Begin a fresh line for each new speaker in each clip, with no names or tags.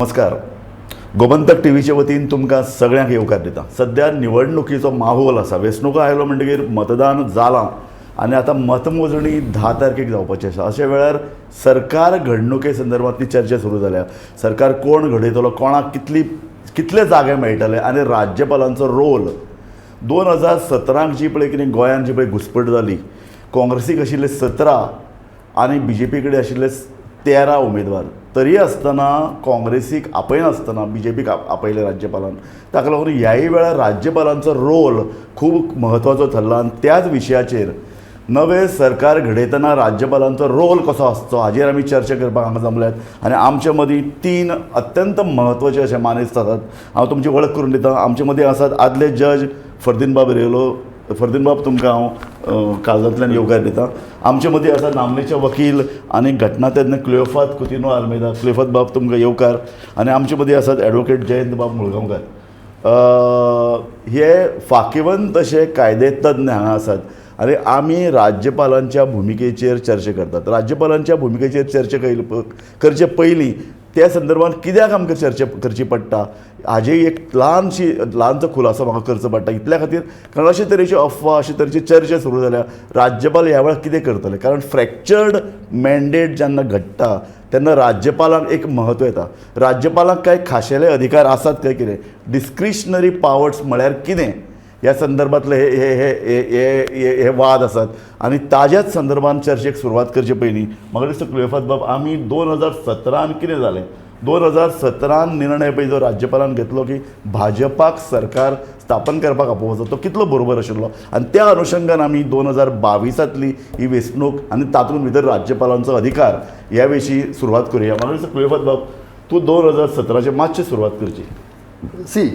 नमस्कार. गोमंतक टीव्हीच्या वतीन तुमकां सगळ्यांक येवकार दिता. सध्या निवडणुकीचो माहोल आसा. वेंचणुका आयलो म्हणटकीर मतदान जालां आनी आतां मतमोजणी 10 तारखेक जावपाची आसा. अशा वेळार सरकार घडणुके संदर्भांतली चर्चा सुरू जाल्या. सरकार कोण घडयतलो, कोणाक कितले जागे मेळटले आनी राज्यपालांचो रोल. 2017 जी पळय कितें गोंयांत जी पळय घुसपट जाली, काँग्रेसीक आशिल्ले 17 आनी BJP कडेन आशिल्ले 13 उमेदवार. तरी आसतना काँग्रेसीक आपयनासतना BJPक आपयले राज्यपालान. ताका लागून ह्याय वेळार राज्यपालांचो रोल खूब म्हत्वाचो थरला आनी त्याच विशयाचेर नवे सरकार घडयतना राज्यपालांचो रोल कसो आसचो हाजेर आमी चर्चा करपाक हांगा जमल्यात. आनी आमचे मदीं 3 अत्यंत म्हत्वाचे अशे मानेस्त आसात. हांव तुमची वळख करून दितां. आमचे मदीं आसात आदले जज फर्दिनबाब रेलो. फर्दिनबाब, तुमकां हांव काळजांतल्यान येवकार दितां. आमचे मदीं आसा नामनेचे वकील आनी घटनातज्ञ क्लियोफात कुतिनो आल्मेदा. क्लियोफात बाब, तुमकां येवकार. आनी आमचे मदीं आसात एडवोकेट जयंत बाब मुळगांवकार. हे फांकीवंत अशे कायदेतज्ञ हांगा आसात आनी आमी राज्यपालांच्या भुमिकेचेर चर्चा करतात. राज्यपालांच्या भुमिकेचेर चर्चा करचे पयलीं त्या संदर्भात कित्याक आमकां चर्चा करची पडटा हाजी एक ल्हानसो खुलासो म्हाका करचो पडटा. इतल्या खातीर कारण अशे तरेच्यो अफवा, अशे तरेची चर्चा सुरू जाल्या राज्यपाल ह्या वेळार कितें करतले. कारण फ्रॅक्चर्ड मॅन्डेट जेन्ना घडटा तेन्ना राज्यपालांक एक म्हत्व येता. राज्यपालांक कांय खाशेले अधिकार आसात काय कितें, डिस्क्रिशनरी पावर्स म्हळ्यार कितें, ह्या संदर्भातले हे वाद आसात. आनी ताज्याच संदर्भात चर्चेक सुरवात करचे पयलीं म्हाका दिसता क्लियोफात बाब, आमी 2017 कितें जालें, 2017 निर्णय पळय जो राज्यपालान घेतलो की भाजपाक सरकार स्थापन करपाक आपोवचो, तो कितलो बरोबर आशिल्लो. आनी त्या अनुशंगान आमी 2022 ही वेंचणूक आनी तातूंत भितर राज्यपालांचो अधिकार ह्या विशीं सुरवात करुया. म्हाका दिसता क्लियोफात बाब, तूं 2017 मातशी सुरवात करची.
सी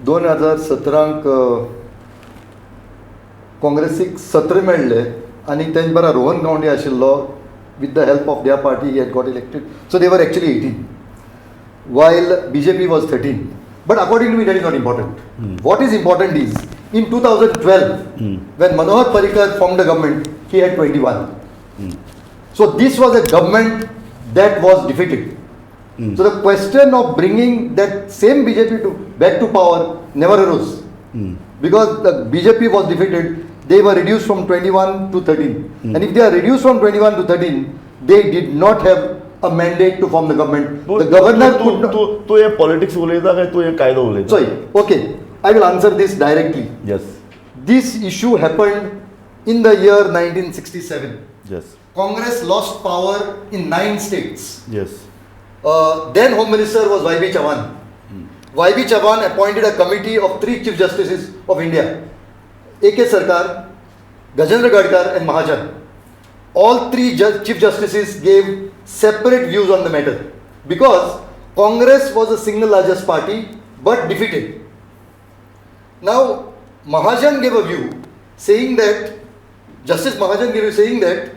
2017 काँग्रेसीक 17 मेळ्ळे आनी तेंच बरा रोहन गांवडे आशिल्लो. With the help of their party he had got elected. So they were actually 18 while BJP was 13. But according to me that is not important. What is important is in 2012 when Manohar Parrikar formed the government, he had 21. So this was a government that was defeated. So the question of bringing that same BJP back to power never arose. Because the BJP was defeated, they were reduced from 21 to 13. And if they are reduced from 21 to 13, they did not have a mandate to form the government. The governor could not.
तू हे politics उलयता काय तू हे कायदो उलयता?
Sorry, okay, I will answer this directly.
Yes.
This issue happened in the year 1967.
Yes.
Congress lost power in 9 states.
Yes.
Then Home Minister was YB Chavan. YB Chavan appointed a committee of 3 Chief Justices of India. AK Sarkar, Gajendra Gadkar and Mahajan. All 3 Chief Justices gave separate views on the matter because Congress was the single largest party but defeated. Now Mahajan gave a view saying that, Justice Mahajan gave a view saying that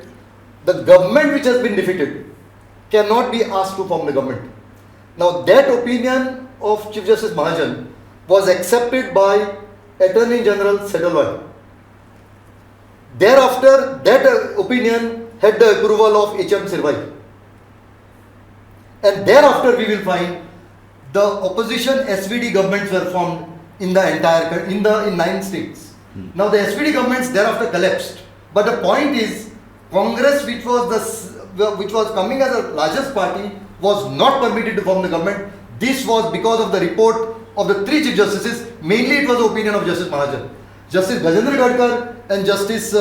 the government which has been defeated cannot be asked to form the government. Now that opinion of Chief Justice Mahajan was accepted by Attorney General Sadetod. Thereafter, that opinion had the approval of H.M. Sirvai. And thereafter we will find the opposition SVD governments were formed in the entire in 9 states. Now the SVD governments thereafter collapsed. But the point is, Congress, which was coming as the largest party, was not permitted to form the government. This was because of the report of the 3 Chief Justices. Mainly it was the opinion of Justice Mahajan. Justice Gajendra Gadkar and Justice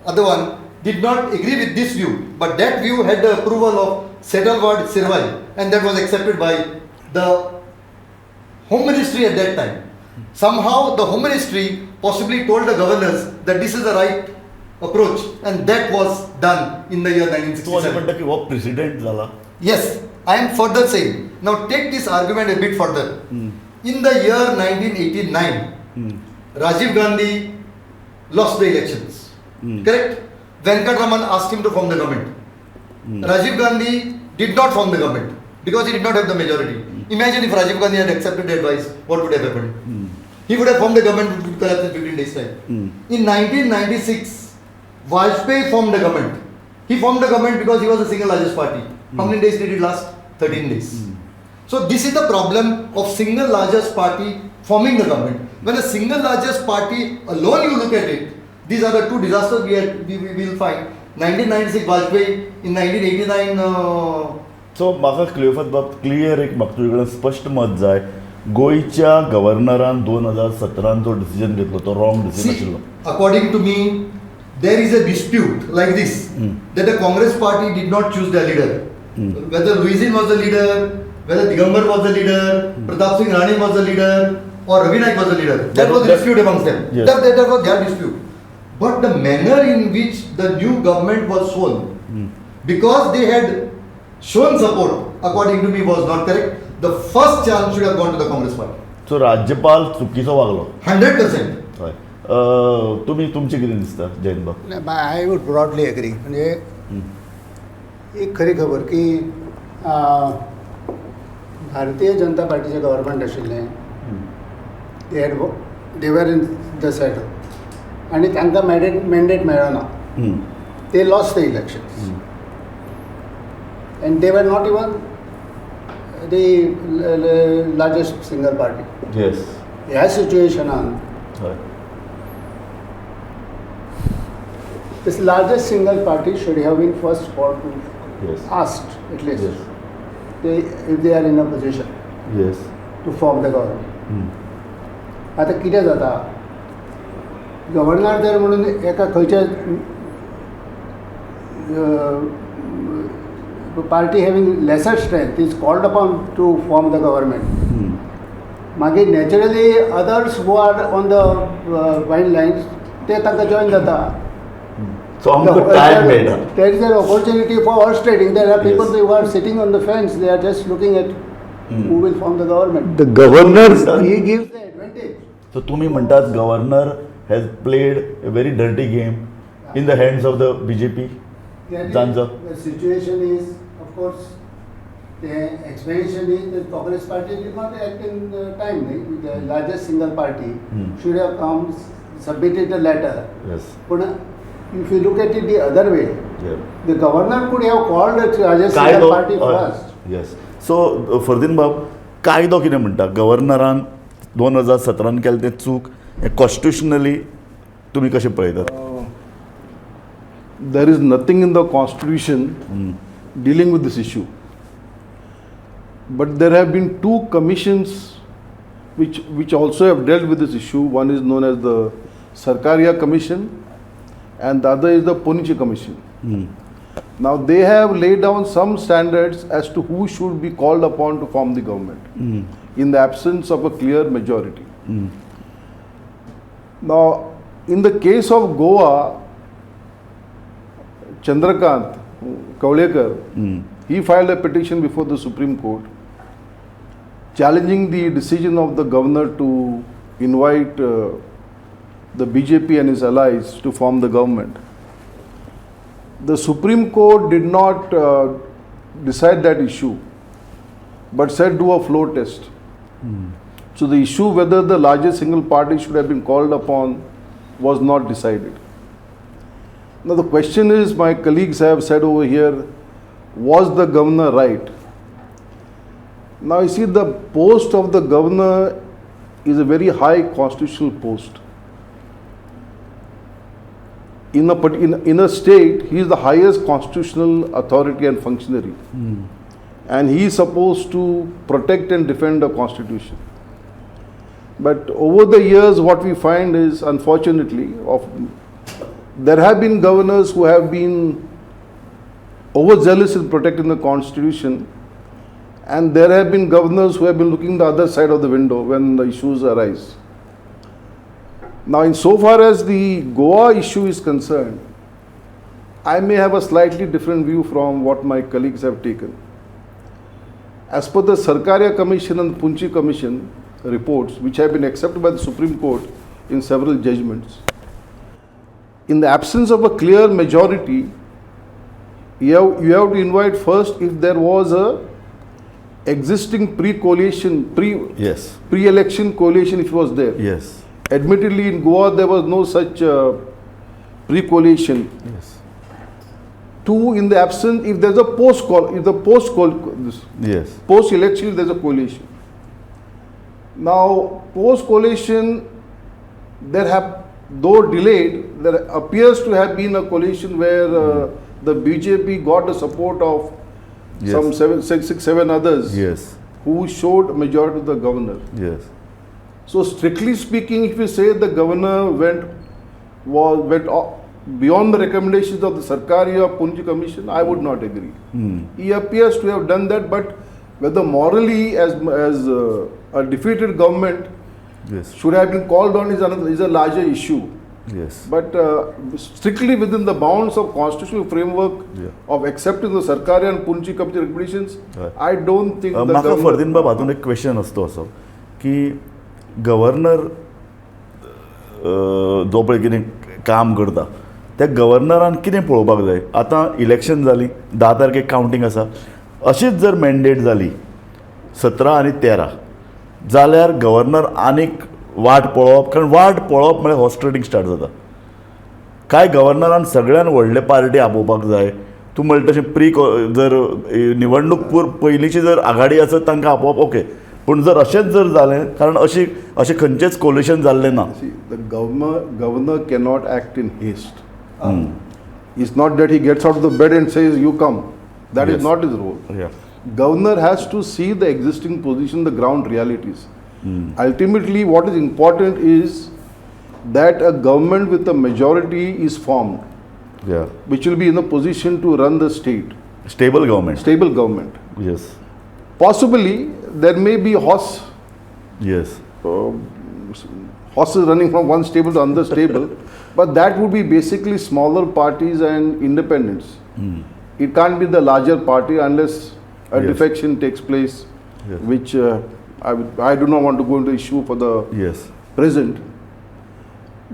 other one did not agree with this view. But that view had the approval of Sadetod Sirvai, and that was accepted by the Home Ministry at that time. Somehow the Home Ministry possibly told the governors that this is the right approach, and that was done in the year 1967.
President zala.
Yes, I am further saying. Now take this argument a bit further. In the year 1989, Rajiv Gandhi lost the elections. Correct? Venkatraman asked him to form the government. Rajiv Gandhi did not form the government because he did not have the majority. Imagine if Rajiv Gandhi had accepted the advice, what would have happened? He would have formed the government, which would collapse in 15 days' time. In 1996, Vajpayee formed the government. He formed the government because he was the single largest party. How many days did it last? 13 days. So this is the problem of single largest party forming the government. When a single largest party alone, you look at it, these are the two disasters we will find. 1996 Vajpayee, in 1989
सो म्हाका clear एक म्हाका तुजे कडेन स्पश्ट मत जाय. गोंयच्या गव्हर्नरान 2017 जो डिसिजन घेतलो तो रॉंग डिसिजन आशिल्लो.
according to me, there is a dispute like this that the Congress party did not choose their leader. Whether Louisin was the leader, whether Digambar was the leader, Pratap Singh Rane was the leader, or Ravi Naik was the leader. That was the dispute amongst them.
Yes.
That was their dispute. But the manner in which the new government was shown, because they had shown support, according to me, was not correct. The first chance should have gone to the Congress party.
सो राज्यपाल चुकीचो वागलो.
100%.
हय. तुमी तुमचें कितें दिसता जयंत बाब?
I would broadly agree. म्हणजे एक खरी खबर की भारतीय जनता पार्टीचें गव्हर्मेंट आशिल्लें, दे वर इन द सेटल आनी तांकां मॅन्डेट मेळना. ते lost the elections and they were not even the largest single party.
Yes.
ह्या सिच्युएशनान
हय.
this largest single party should have been first called to
Yes.
asked at least
Yes.
if they are in a position
Yes.
to form the government. आता कितें जाता, governor जर म्हणून एका खंयच्या party having lesser strength is called upon to form the government, मागीर naturally others who are on the wild lions ते तांकां जॉइन जाता.
सो आमकां टायम मेळटा.
There is an opportunity for horse trading. There are people who are sitting on the fence. They are just looking at who will form the government.
The governor,
He gives the advantage.
सो तुमी म्हणटात governor has played a very dirty game in the hands of the BJP. Zanza.
The situation is, of course, the explanation is the Congress party did not act in time. The largest single party should have come, submitted the letter.
Yes.
But if you look at it the other way,
Yeah.
the governor could have called the largest
कायदो
single party first.
Yes. सो फर्दीन बाब, कायदो कितें म्हणटा? गव्हर्नरान 2017 केलें तें चूक हें constitutionally तुमी कशें पळयतात?
there is nothing in the constitution dealing with this issue. But there have been two commissions which also have dealt with this issue. One is known as the Sarkaria Commission and the other is the Ponichi Commission. Now they have laid down some standards as to who should be called upon to form the government in the absence of a clear majority. Now in the case of Goa, Chandrakant Kaulekar, he filed a petition before the Supreme Court challenging the decision of the governor to invite the BJP and his allies to form the government. The Supreme Court did not decide that issue, but said do a floor test. So the issue whether the largest single party should have been called upon was not decided. Now the question is, my colleagues have said over here, was the governor right? Now you see, the post of the governor is a very high constitutional post. In a state, he is the highest constitutional authority and functionary. And he is supposed to protect and defend the constitution. But over the years, what we find is, unfortunately, there have been governors who have been overzealous in protecting the constitution, and there have been governors who have been looking the other side of the window when the issues arise. Now, insofar as the Goa issue is concerned, I may have a slightly different view from what my colleagues have taken. As per the Sarkaria Commission and the Punchi Commission reports, which have been accepted by the Supreme Court in several judgments, in the absence of a clear majority, you have to invite first if there was a existing pre-coalition,
Yes.
pre-election coalition, if it was there.
Yes.
Admittedly, in Goa there was no such pre-coalition.
Yes.
Two, in the absence, if there's a
Yes.
post-election, there's a coalition. Now, post-coalition, though delayed, there appears to have been a coalition where the BJP got the support of some six, seven others
Yes.
who showed majority to the governor.
Yes.
So, strictly speaking, if we say the governor went beyond the recommendations of the Sarkari or Punji Commission, I would not agree. He appears to have done that, but whether morally, as a defeated government,
Yes.
should have been called on is a larger issue.
Yes.
But strictly within the bounds of constitutional framework of accepting the Sarkari and Punji Commission recommendations,
Right.
I don't think the
म्हाका
governor.
फर्दीन बाब हातून एक question असतो असो की governor जो पळय कितें काम करता त्या गव्हर्नरान कितें पळोवपाक जाय. आतां इलेक्शन जाली, 10 तारखेक कावंटींग आसा. अशीच जर मॅन्डेट जाली 17 आनी 13 जाल्यार गव्हर्नर आनीक वाट पळोवप, कारण वाट पळोवप म्हळ्यार हॉर्स ट्रेडींग स्टार्ट जाता. काय गव्हर्नरान सगळ्यान व्हडले पार्टी आपोवपाक जाय. तूं म्हणटा तशें जर निवडणूक पयलींची जर आघाडी आसत तांकां आपोवप ओके, पूण जर अशेंच जर जालें, कारण अशें खंयचेंच कोलिशन जाल्लें ना.
See, the governor cannot act in haste. It's not that he gets out of the bed and says, "You come." That is
Yes.
not his role.
Yeah.
Governor has to see the existing position, the ground realities. Ultimately, what is important is that a government with a majority is formed,
Yeah.
which will be in a position to run the state.
Stable government.
Stable government.
Yes.
Possibly, there may be
Yes.
horses running from one stable to another stable, but that would be basically smaller parties and independents. It can't be the larger party unless a
Yes.
defection takes place,
Yes.
which I do not want to go into issue for the
Yes.
present.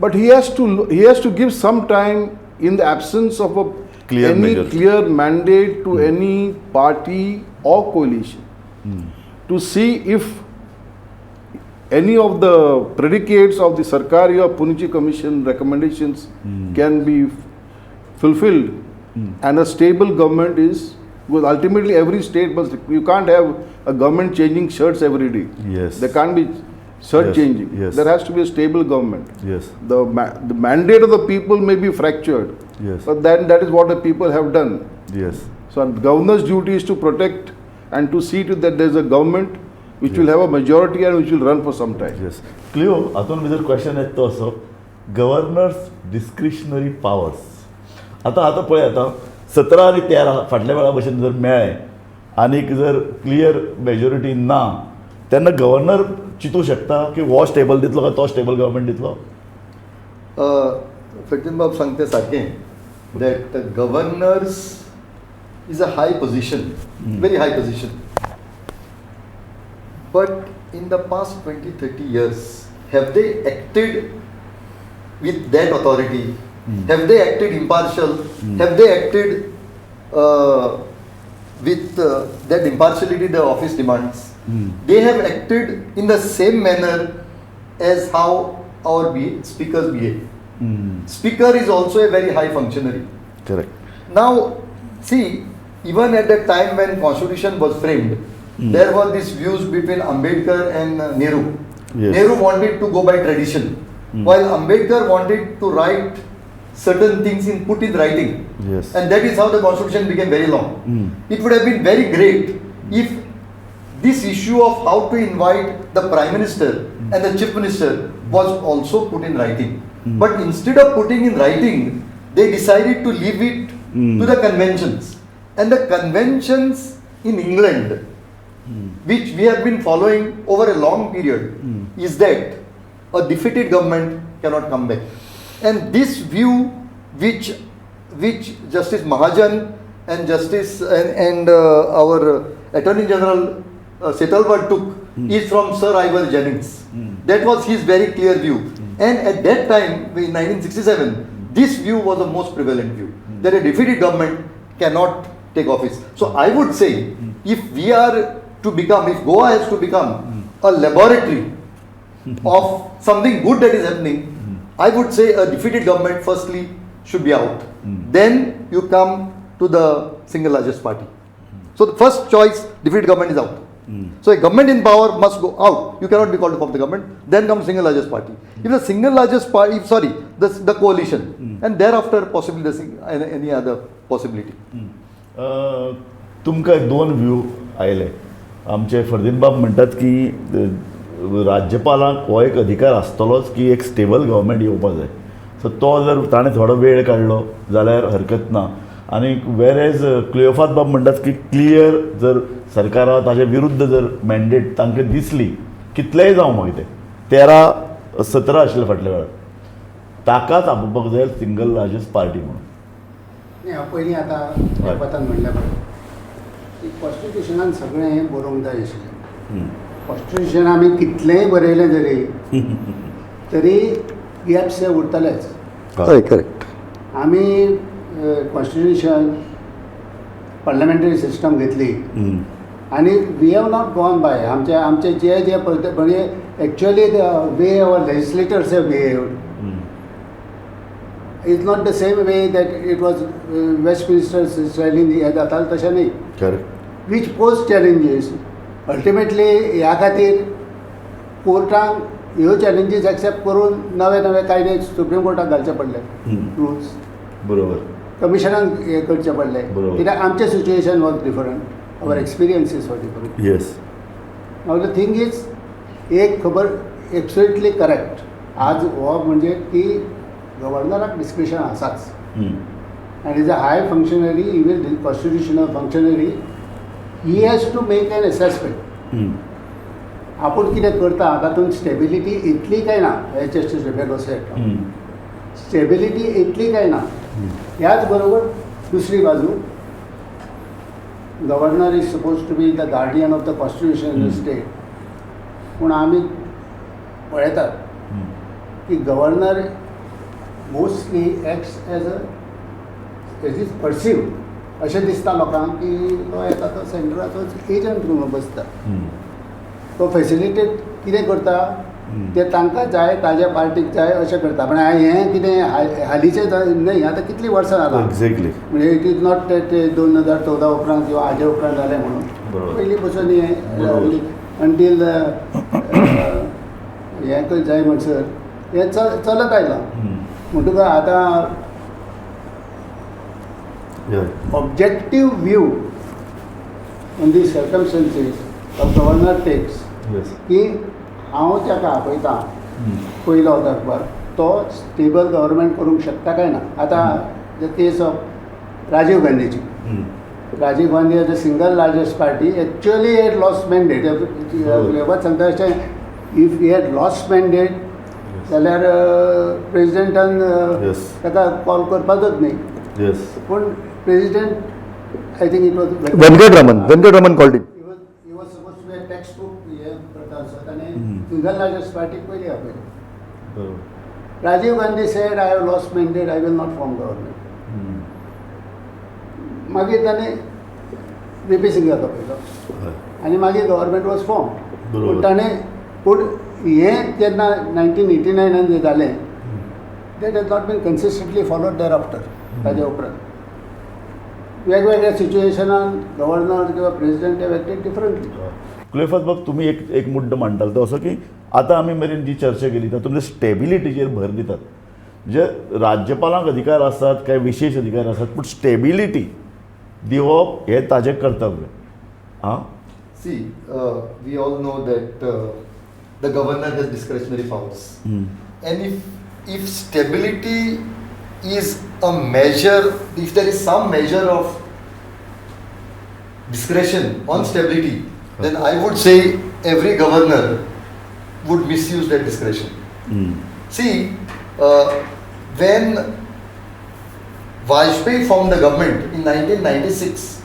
But he has to give some time in the absence of
Clear
any
majority.
clear mandate to any party or coalition to see if any of the predicates of the Sarkari or Punji Commission recommendations can be fulfilled, and a stable government is, because ultimately every state must, you can't have a government changing shirts every day.
Yes.
There can't be shirt
Yes,
changing.
yes.
There has to be a stable government.
Yes.
The mandate of the people may be fractured,
Yes.
but then that is what the people have done.
Yes.
So the governor's duty is to protect and to see to that there is a government which will have a majority and which will run for some time.
Yes. Clio, हातून भितर question येता तो असो, governor's discretionary powers. आतां पळय, आतां 17 आनी 13 फाटल्या वेळा भशेन जर मेळ्ळे आनीक जर क्लियर मेजॉरिटी ना, तेन्ना गव्हर्नर चिंतूं शकता की हो स्टेबल दितलो काय तो स्टेबल गव्हर्मेंट दितलो.
फटीन बाब सांगते सारकें that governor's is a hi position, very high position. But in the past 20-30 years, have they acted with that authority? Have they acted impartial? Have they acted with that impartiality the office demands? They have acted in the same manner as how our speakers behave. Speaker is also a very high functionary.
Correct.
Now, see, even at the time when Constitution was framed, there were these views between Ambedkar and Nehru.
Yes.
Nehru wanted to go by tradition, while Ambedkar wanted to write certain things put in writing.
Yes.
And that is how the Constitution became very long. It would have been very great if this issue of how to invite the Prime Minister and the Chief Minister was also put in writing. But instead of putting in writing, they decided to leave it to the conventions. And the conventions in England, which we have been following over a long period, is that a defeated government cannot come back. And this view which Justice Mahajan and Justice and our Attorney General Setalvad took is from Sir Ivor Jennings. That was his very clear view. And at that time, in 1967, this view was the most prevalent view, that a defeated government cannot take office. So I would say, if we are to become, if Goa has to become a laboratory of something good that is happening, I would say a defeated government firstly should be out. Then you come to the single largest party. So the first choice, defeat government, is out. So a government in power must go out. You cannot be called to form the government. Then comes single largest party. If the single largest party, the coalition, and thereafter possibly any other possibility.
तुमकां दोन view आयले. आमचे फर्दिनबाब म्हणटात की राज्यपालांक हो एक अधिकार आसतलोच की एक स्टेबल गव्हर्मेंट येवपाक जाय. सो तो जर ताणें थोडो वेळ काडलो जाल्यार हरकत ना. आनी वेरेज क्लियोफात बाब म्हणटात की क्लियर जर सरकारा ताजे विरुद्ध जर मॅन्डेट तांकां दिसली, कितलेंय जावं मागीर तें 13-17 आशिल्ले फाटल्या वेळार, ताकाच आपोवपाक जाय सिंगल लार्जस्ट पार्टी म्हणून.
नाही, हांव पयलीं आतां पतान म्हणल्या पळय कॉन्स्टिट्युशनान सगळें हें बरोवंक जाय आशिल्लें. कॉन्स्टिट्युशन आमी कितलेंय बरयलें तरी गॅप्स हे उरतलेच.
हय, करेक्ट.
आमी कॉन्स्टिट्युशन पार्लमेंटरी सिस्टम घेतली आनी we have not gone by आमचे जे म्हणजे actually way our legislators have behaved is not the same way that it was Westminster स्टायलीन हें जातालें तशें न्ही. वीच पोस्ट चॅलेंजीस अल्टिमेटली ह्या खातीर कोर्टाक ह्यो चॅलेंजीस एक्सेप्ट करून नवे कायदे सुप्रीम कोर्टाक घालचे पडले. रुल्स
बरोबर
कमिशनाक हे करचें पडलें
बरोबर.
कित्याक आमचें situation was different, our experiences was different.
Yes.
Now the thing is एक खबर एब्सोल्युटली करेक्ट. आज हो म्हणजे की गव्हर्नराक डिस्क्रिप्शन आसाच and is a high functionary, even constitutional functionary, he has to make an assessment. आपण कितें करता तातूंत स्टेबिलिटी इतली काय ना. जस्टीस रिबेलो सेड स्टेबिलिटी इतली काय ना. ह्याच बरोबर दुसरी बाजू governor is suppose to be the guardian of the constitution in the state. पूण आमी पळयतात की governor mostly acts as is perceived अशें दिसता लोकांक की तो येता तो सेंट्रलाचोच एजंट म्हणून बसता. तो फॅसिलिटेट कितें करता तें तांकां जाय ताज्या पार्टीक जाय अशें करता. पण हें कितें हालींचें न्हय, आतां कितलीं वर्सां जालां.
एक्झॅक्टली.
म्हणजे इट इज नॉट ते 2014 उपरांत किंवा हाजे उपरांत जालें म्हणून. पयलीं पसून हें अंटील हें खंय जाय म्हणसर हें चलत आयलां. म्हणटकच आतां objective view on the circumstances of governor takes की हांव ताका आपयतां पयलो दरबार तो स्टेबल गव्हर्मेंट करूंक शकता काय ना. आतां द केस ऑफ राजीव गांधीची. Rajiv Gandhi as a single largest party actually had lost mandate. लेवात सांगता अशें if he had lost mandate जाल्यार प्रेजिडेंटान ताका कॉल करपाचोच न्ही. पूण president I think it was
Venkataraman called him.
He was suppose to be a text book हे करता आसत आनी सिंगल लार्जस्ट पार्टीक पयली आपयली. Rajiv Gandhi said I have lost mandate, I will not form government. मागीर ताणें VP सिंगाक आपयलो आनी मागीर गव्हर्मेंट वॉज फॉर्म. पूण पूण हें जेन्ना 1989 जालें that has not been consistently followed thereafter. ताजे उपरांत वेगवेगळ्या सिच्युएशनान गव्हर्नर किंवा president have acted differently.
Cleofato बाब तुमी एक मुद्दो मांडटालो तो असो की आतां आमी मेरेन जी चर्चा केली तातूंत स्टेबिलिटीचेर भर दितात. म्हणजे राज्यपालांक अधिकार आसात काय विशेष अधिकार आसात, पूण स्टेबिलिटी दिवप हें ताजें कर्तव्य.
See, we all know that the governor has discretionary powers. And if stability is a measure, if there is some measure of discretion on stability, then I would say every governor would misuse that discretion. See, when Vajpayee formed the government in 1996,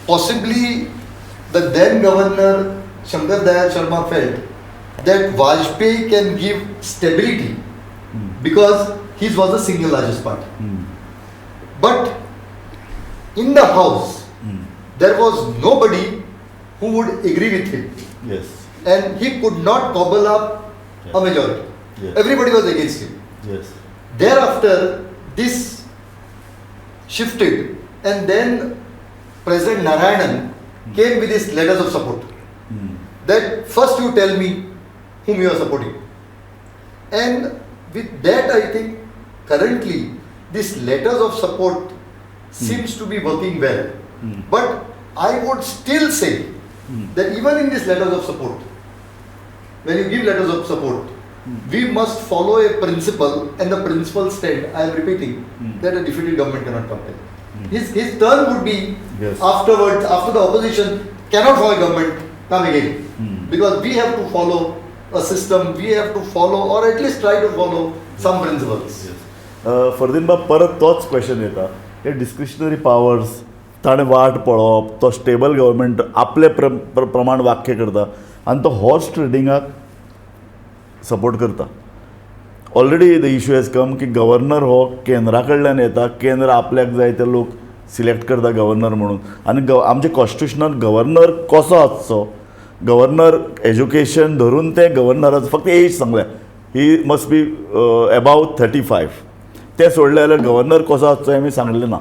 possibly the then governor Shankar Dayal Sharma felt that Vajpayee can give stability because his was the single largest party. But in the house, there was nobody who would agree with him.
Yes.
And he could not cobble up a majority.
Yes.
Everybody was against him.
Yes.
Thereafter, this shifted And then President Narayanan came with his letters of support. That first you tell me whom you are supporting. And with that, I think currently these letters of support seems to be working well. But I would still say that even in these letters of support, when you give letters of support, we must follow a principle, and the principle stand, I am repeating, that a defeated government cannot compel. His turn would be
Yes.
afterwards, after the opposition cannot form a government, come again. Because we have to follow a system, we have to follow, or at least try to follow some principles.
फर्दिनबा परत तोच question येता हे discretionary powers ताणें वाट पळोवप तो stable government आपले प्रमाण वाक्य करता आनी तो हॉर्स ट्रेडिंगाक सपोर्ट करता. Already the issue has come की गव्हर्नर हो केंद्रा कडल्यान येता, केंद्र आपल्याक जाय ते लोक सिलेक्ट करता गव्हर्नर म्हणून, आनी आमच्या कॉन्स्टिट्युशनान गव्हर्नर कसो आसचो, गव्हर्नर एज्युकेशन धरून ते गव्हर्नराचो फक्त एज सांगल्या ही मस्ट बी अबाव 35. ते सोडले जाल्यार गव्हर्नर कसो आसचो हें आमी सांगलें ना.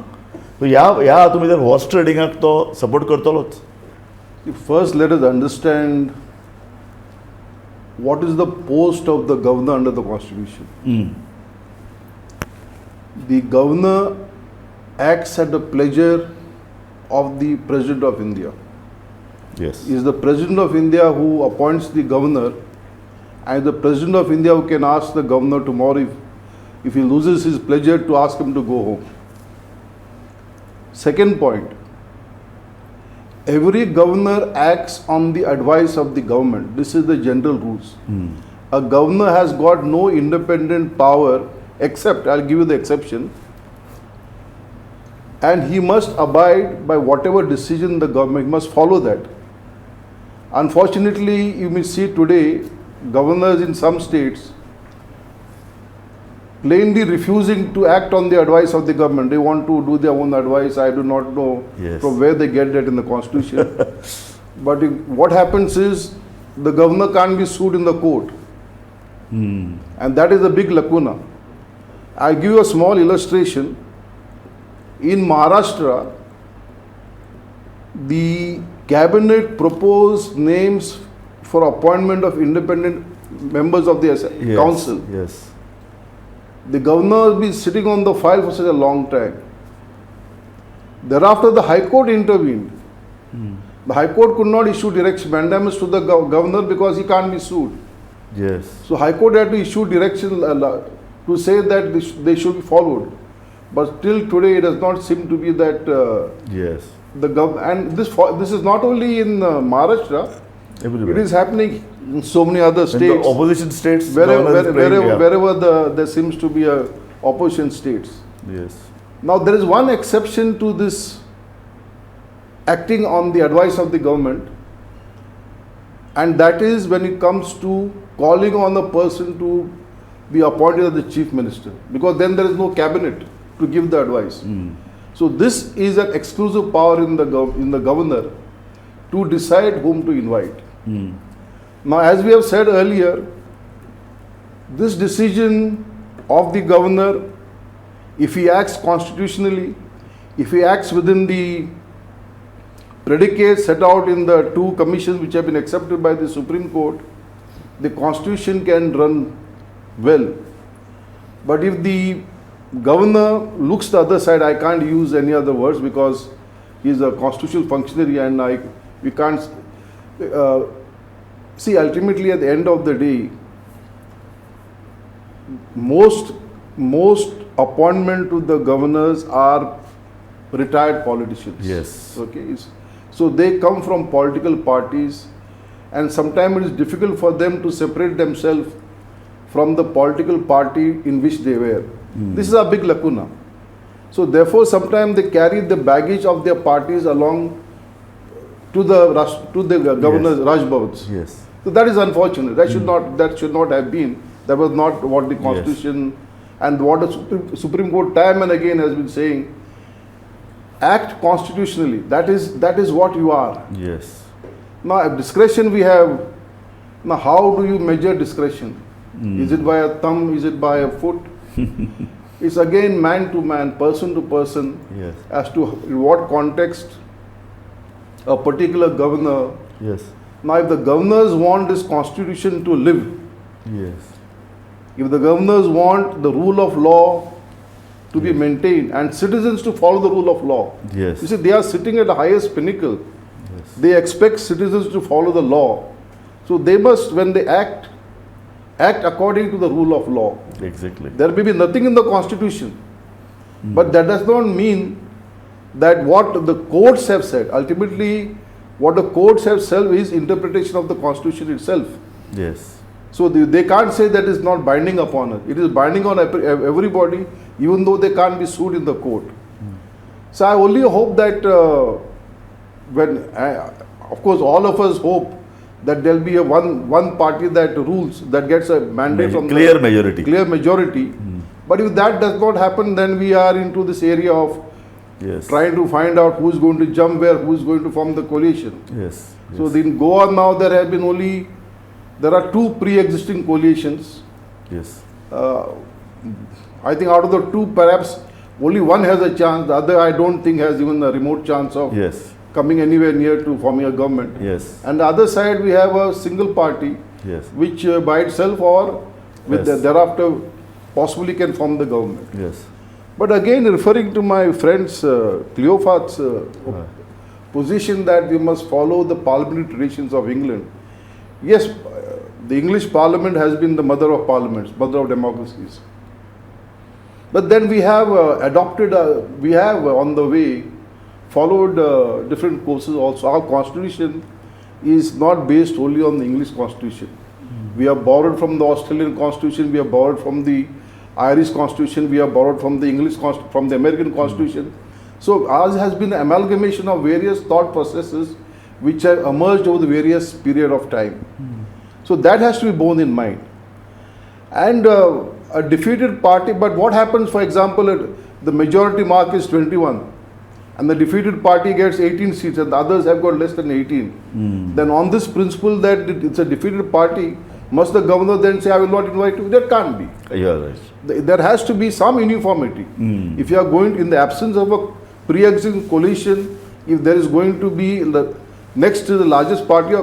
सो ह्या हातूंत भितर हॉर्स ट्रेडिंगाक तो support करतलोच.
First, let us understand what is the post of the governor under the constitution. The governor acts at the pleasure of the President of India.
Yes.
It is the President of India who appoints the governor, and the President of India who can ask the governor tomorrow if he loses his pleasure to ask him to go home. Second point, every governor acts on the advice of the government. This is the general rules. A governor has got no independent power except, I'll give you the exception, and he must abide by whatever decision the government, he must follow that. Unfortunately, you may see today governors in some states plainly refusing to act on the advice of the government. They want to do their own advice. I do not know from where they get that in the constitution. But what happens is the governor can't be sued in the court. And that is a big lacuna. I'll give you a small illustration. In Maharashtra, the cabinet proposed names for appointment of independent members of the council.
Yes.
The governor has been sitting on the file for such a long time. Thereafter, the High Court intervened. The High Court could not issue direction mandamus to the governor because he can't be sued.
Yes.
So High Court had to issue direction to say that they should be followed. But till today, it does not seem to be that.
Yes.
And this is not only in Maharashtra.
Everywhere.
It is happening in so many other states.
In the opposition states,
wherever there seems to be a opposition states.
Yes.
Now there is one exception to this acting on the advice of the government, and that is when it comes to calling on a person to be appointed as the chief minister, because then there is no cabinet to give the advice. So this is an exclusive power in the governor to decide whom to invite. Now, as we have said earlier, this decision of the governor, if he acts constitutionally, if he acts within the predicates set out in the two commissions which have been accepted by the Supreme Court, the constitution can run well. But if the governor looks the other side, I can't use any other words because he is a constitutional functionary, and we can't see. Ultimately, at the end of the day, most appointment to the governors are retired politicians.
Yes.
Okay. So they come from political parties, and sometimes it is difficult for them to separate themselves from the political party in which they were. This is a big lacuna. So therefore, sometimes they carry the baggage of their parties along to the governor's Raj Bhavans.
Yes.
So that is unfortunate. That should not have been. That was not what the constitution and what the Supreme Court time and again has been saying. Act constitutionally. That is what you are.
Yes.
Now, discretion we have. Now, how do you measure discretion? Is it by a thumb? Is it by a foot? It's again man to man, person to person,
Yes.
as to in what context a particular governor.
Yes.
Now, if the governors want this constitution to live,
Yes.
if the governors want the rule of law to be maintained and citizens to follow the rule of law,
Yes.
you see, they are sitting at the highest pinnacle.
Yes.
They expect citizens to follow the law. So they must, when they act according to the rule of law.
Exactly.
There may be nothing in the constitution, but that does not mean that what the courts have said. Ultimately, what the courts have said is interpretation of the constitution itself.
Yes.
So they can't say that is not binding upon us. It is binding on everybody, even though they can't be sued in the court. So I only hope that of course, all of us hope that there will be a one party that rules, that gets a mandate from
Clear majority.
clear majority. But if that does not happen, then we are into this area of
Yes.
trying to find out who is going to jump where, who is going to form the coalition.
Yes.
So in Goa now there are two pre-existing coalitions.
Yes.
I think out of the two, perhaps only one has a chance. The other, I don't think, has even a remote chance of
Yes.
coming anywhere near to forming a government.
Yes.
And the other side, we have a single party,
Yes.
which by itself or with
Yes.
thereafter possibly can form the government.
Yes.
But again, referring to my friend's Cleophas' position that we must follow the parliamentary traditions of England. Yes, the English Parliament has been the mother of parliaments, mother of democracies. But then we have we have on the way followed different courses also. Our constitution is not based only on the English constitution. We have borrowed from the Australian constitution, we have borrowed from the Irish constitution, we have borrowed from the from the American constitution. So ours has been an amalgamation of various thought processes which have emerged over the various period of time. So that has to be borne in mind. And a defeated party, but what happens, for example, the majority mark is 21 and the defeated party gets 18 seats and the others have got less than 18. Then on this principle that it's a defeated party, must the governor then say, I will not invite you? That can't be.
You are right.
There has to be some uniformity. If you are going, in the absence of a pre-existing coalition, if there is going to be next to the largest party,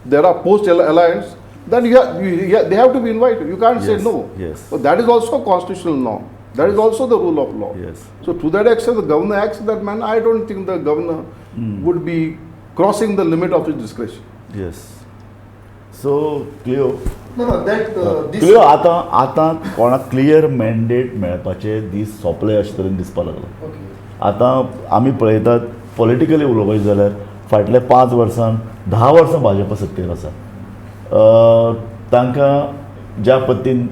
there are post-alliance, then they have to be invited. You can't say
Yes,
no.
yes.
So that is also a constitutional norm. That is also the rule of law.
Yes.
So to that extent, the governor acts in that manner. I don't think the governor would be crossing the limit of his discretion.
Yes. So, Cleo,
No, that this.
Clear आतां कोणाक clear mandate मेळपाचे दीस सोंपले अशे तरेन दिसपाक लागला. आतां आमी पळयतात पॉलिटिकली उलोवपाचें जाल्यार फाटल्या 5 वर्सां 10 वर्सां भाजप सत्तेर आसा. तांकां ज्या पद्दतीन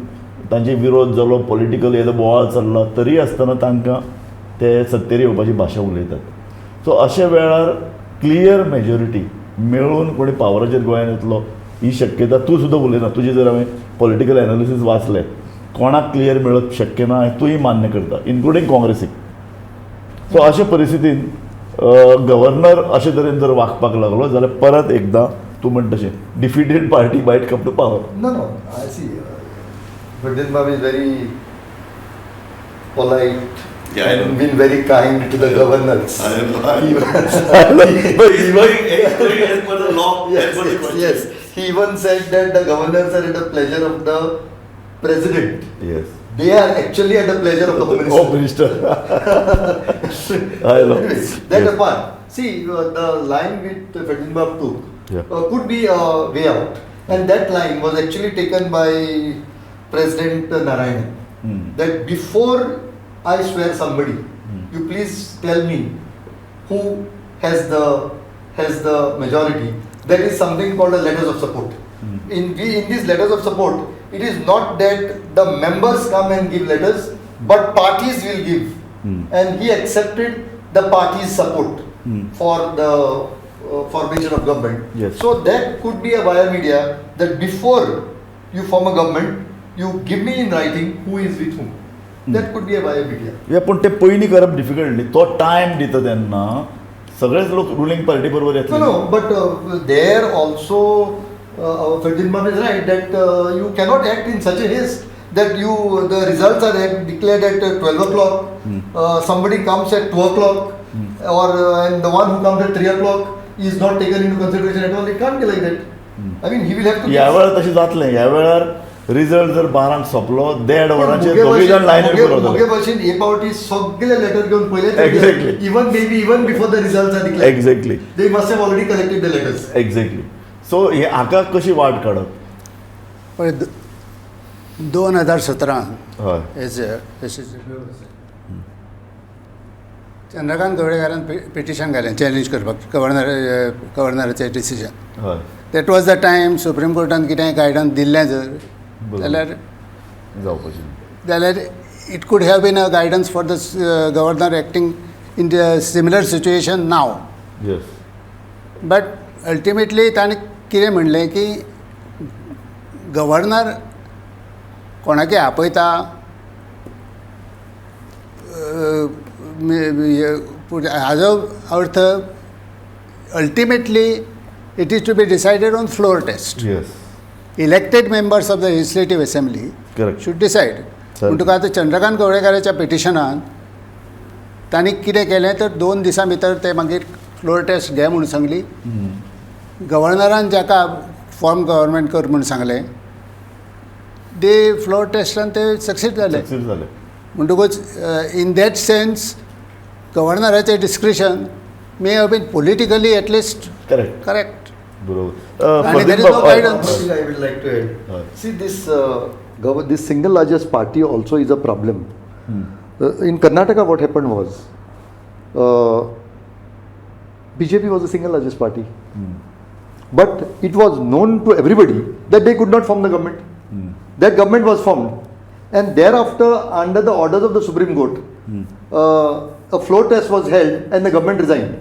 तांचे विरोध जालो, पॉलिटिकल येदो बोवाळ चल्ला, तरी आसतना तांकां ते सत्तेर येवपाची भाशा उलयतात. सो अशा वेळार क्लियर मेजॉरिटी मेळून कोणी पावराचेर गोंयांत येतलो ही शक्यता तूं सुद्दां उलयना. तुजें जर हांवें पॉलिटिकल एनालिसीस वाचलें, कोणाक क्लियर मेळप शक्य ना हें तूंय मान्य करता, इन्क्लुडींग काँग्रेसीक. सो अशा परिस्थितीन गव्हर्नर अशे तरेन जर वागपाक लागलो जाल्यार परत एकदां तूं म्हणटा तशें defeated party might come to power.
No, I see. Vardhan Babu is very polite.
Yeah, I know.
And been very kind to the governors. Yes. He even said that the governors are at the pleasure of the president.
Yes.
They are actually at the pleasure of the home minister.
Home Minister. I know.
Anyways, that
Yes.
apart, see the line with Vardhan Babu
Yeah.
could be a way out, and that line was actually taken by President Narayan. That before I swear somebody, you please tell me who has the majority. There is something called a letters of support. In these letters of support, it is not that the members come and give letters, but parties will give. And he accepted the party's support for the formation of government.
Yes.
So that could be a via media that before you form a government, you give me in writing who is with whom. That could be a via media.
या पूण ते पयलीं करप difficult न्ही. तो time दिता तेन्ना सगळेच लोक रुलींग पार्टी बरोबर येतले.
No, but there also Ferdinand is right that you cannot act in such a haste that the results are declared at 12 o'clock, somebody comes at 2 o'clock, and the one who comes at 3 o'clock is not taken into consideration at all. It can't be like that. I mean, he will have to.
ह्या वेळार तशें जातलें. ह्या वेळार result जर 12 सोंपलो, 1.5 वरांचेर दोगी जाण लायनीर
मुगे
बरोवतले.
भाशेन हे पावटी सगळे लेटर घेवन पयले.
Exactly.
Even before the results are declared.
Exactly.
They must have already collected the letters.
Exactly. So हे हाका कशी वाट काडप?
पळय 2017
हय.
चंद्रकांत गवळेकारान पिटिशन घालें चॅलेंज करपाक गव्हर्नराचें डिसिजन.
हय.
That was the time supreme कोर्टान कितेंय गायडन्स दिल्लें जर जाल्यार it could have been a guidance for the governor acting in the similar situation नाव.
येस.
बट अल्टिमेटली ताणें कितें म्हणलें की गव्हर्नर कोणाकय आपयता हाजो अर्थ ultimately it is to be decided on floor test.
Yes.
Elected members of the legislative assembly
correct.
Should decide. पूण तुका आतां चंद्रकांत गवळेकाराच्या पिटिशनान तांणी कितें केलें तर 2 दिसां भितर ते मागीर फ्लोर टेस्ट घे म्हणून सांगली. गव्हर्नरान जाका फॉर्म गव्हर्नमेंट कर म्हणून सांगलें ते फ्लोर टेस्टान ते सक्सीड जाले. म्हणटकूच इन दॅट सेन्स गव्हर्नराचें discretion may have been politically at least
correct.
Correct.
बरोबर.
And there is no guidance.
One thing I would like to add. See, this single largest party also is a problem. In Karnataka, what happened was, BJP was the single largest party. But it was known to everybody that they could not form the government. That government was formed. And thereafter, under the orders of the Supreme Court, a floor test was held and the government resigned.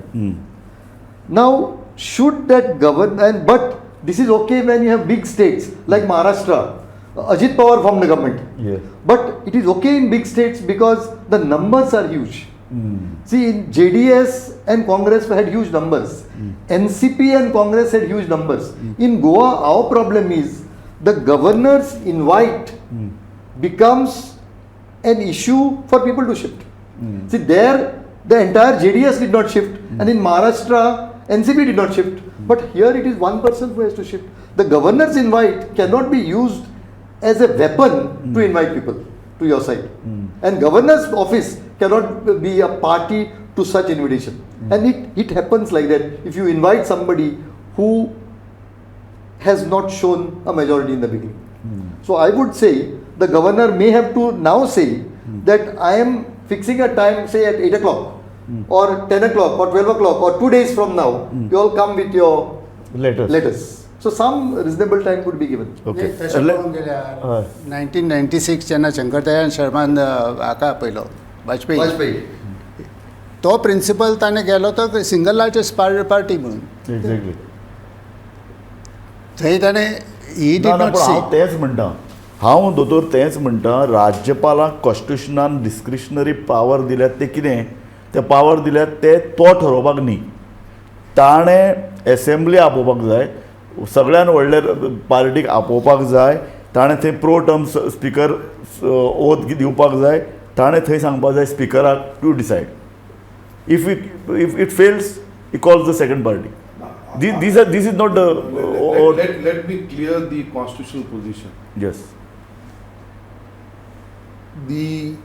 Now, should that govern, but this is okay when you have big states like Maharashtra. Ajit Pawar formed the government.
Yes.
But it is okay in big states because the numbers are huge. See, in JDS and Congress had huge numbers. NCP and Congress had huge numbers. In Goa, our problem is the governor's invite becomes an issue for people to shift. See, there the entire JDS did not shift, and in Maharashtra, NCP did not shift. But here it is one person who has to shift. The governor's invite cannot be used as a weapon to invite people to your side. And governor's office cannot be a party to such invitation. And it happens like that if you invite somebody who has not shown a majority in the beginning. So I would say the governor may have to now say that I am fixing a time, say at 8 o'clock or 10 o'clock or 12 o'clock or 2 days from now, you all come with your letters. So some reasonable time could be given.
Okay.
तशें पळोवंक गेल्यार 1996 जेन्ना शंकरदयाळ शर्मान हाका आपयलो वाजपेयी तो principal ताणें गेलो तो सिंगल लार्जस्ट पार्टी म्हणून.
एक्झॅक्टली.
थंय ताणें ही डीड नॉट सी.
हांव तेंच म्हणटा. हांव दोतोर तेंच म्हणटा. राज्यपालाक कॉन्स्टिट्युशनान डिस्क्रिशनरी पावर दिल्यात ते कितें? ते पावर दिल्यात ते तो ठरोवपाक न्ही. ताणें एसेंब्ली आपोवपाक जाय. सगळ्यान व्हडले पार्टीक आपोवपाक जाय. ताणें थंय प्रो टर्म स्पिकर ओथ दिवपाक जाय. ताणें थंय सांगपाक जाय स्पिकराक to decide. If it fails he calls the second party. This is not the.
Let me clear the constitutional position.
Yes.
The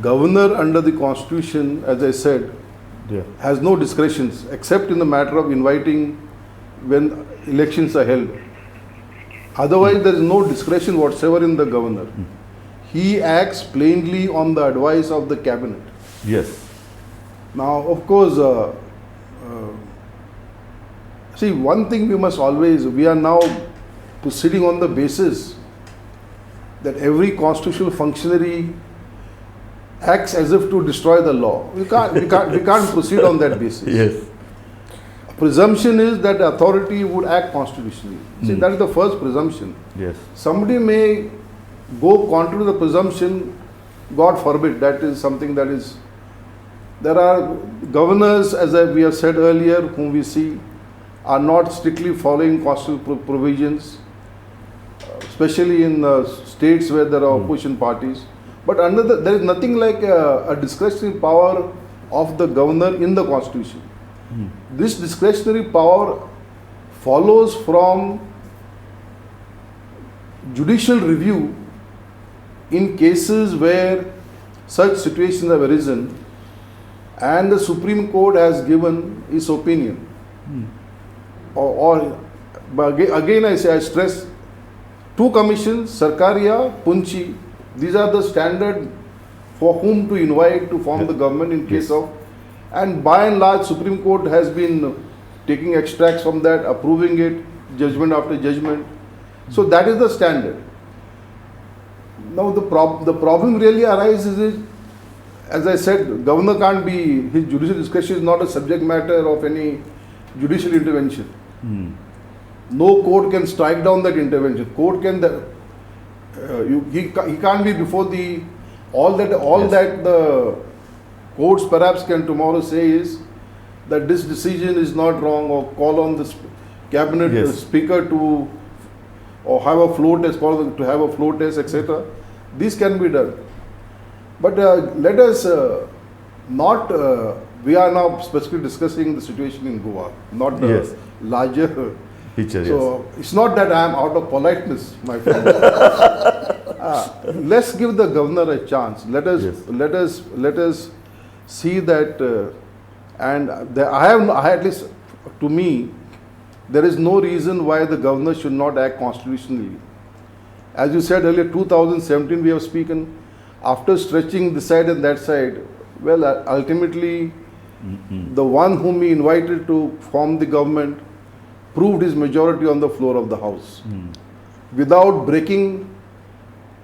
governor under the constitution, as I said, has no discretions except in the matter of inviting when elections are held. Otherwise, there is no discretion whatsoever in the governor. He acts plainly on the advice of the cabinet.
Yes.
Now, of course, see, one thing we must always, we are now proceeding on the basis that every constitutional functionary acts as if to destroy the law. We can't proceed on that basis.
Yes.
Presumption is that the authority would act constitutionally. See, that is the first presumption.
Yes.
Somebody may go contrary to the presumption, God forbid, that is something that is. There are governors, as we have said earlier, whom we see are not strictly following constitutional provisions. especially in states where there are opposition parties. But there is nothing like a discretionary power of the governor in the constitution. This discretionary power follows from judicial review in cases where such situations have arisen, and the Supreme Court has given its opinion. But again I stress, two commissions, Sarkaria, Punchi, these are the standard for whom to invite to form the government in case of, and by and large Supreme Court has been taking extracts from that, approving it, judgment after judgment. So that is the standard. Now the problem really arises is, as I said, governor can't be, his judicial discretion is not a subject matter of any judicial intervention. No court can strike down that intervention. Court can, he can't be before the, all that the courts perhaps can tomorrow say is that this decision is not wrong, or call on the cabinet speaker to, or have a floor test, to have a floor test, etc. This can be done. But let us not, we are now specifically discussing the situation in Goa, not the larger
picture.
So it's not that I am out of politeness, my friend. Let's give the governor a chance. Let us see that, and at least to me, there is no reason why the governor should not act constitutionally. As you said earlier, 2017 we have spoken. After stretching this side and that side, well, ultimately, the one whom he invited to form the government proved his majority on the floor of the House, without breaking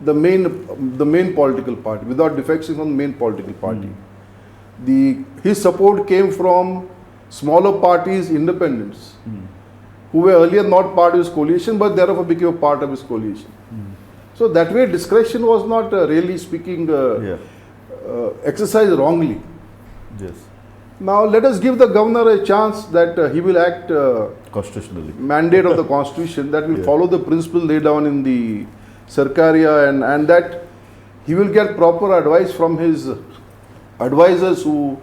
the main political party, without defection from the main political party. His support came from smaller parties, independents, who were earlier not part of his coalition, but therefore became a part of his coalition. So that way, discretion was not really speaking exercised wrongly. Now let us give the governor a chance that he will act
Constitutionally.
Mandate of the constitution, that will follow the principle laid down in the Sarkaria, and that he will get proper advice from his advisors who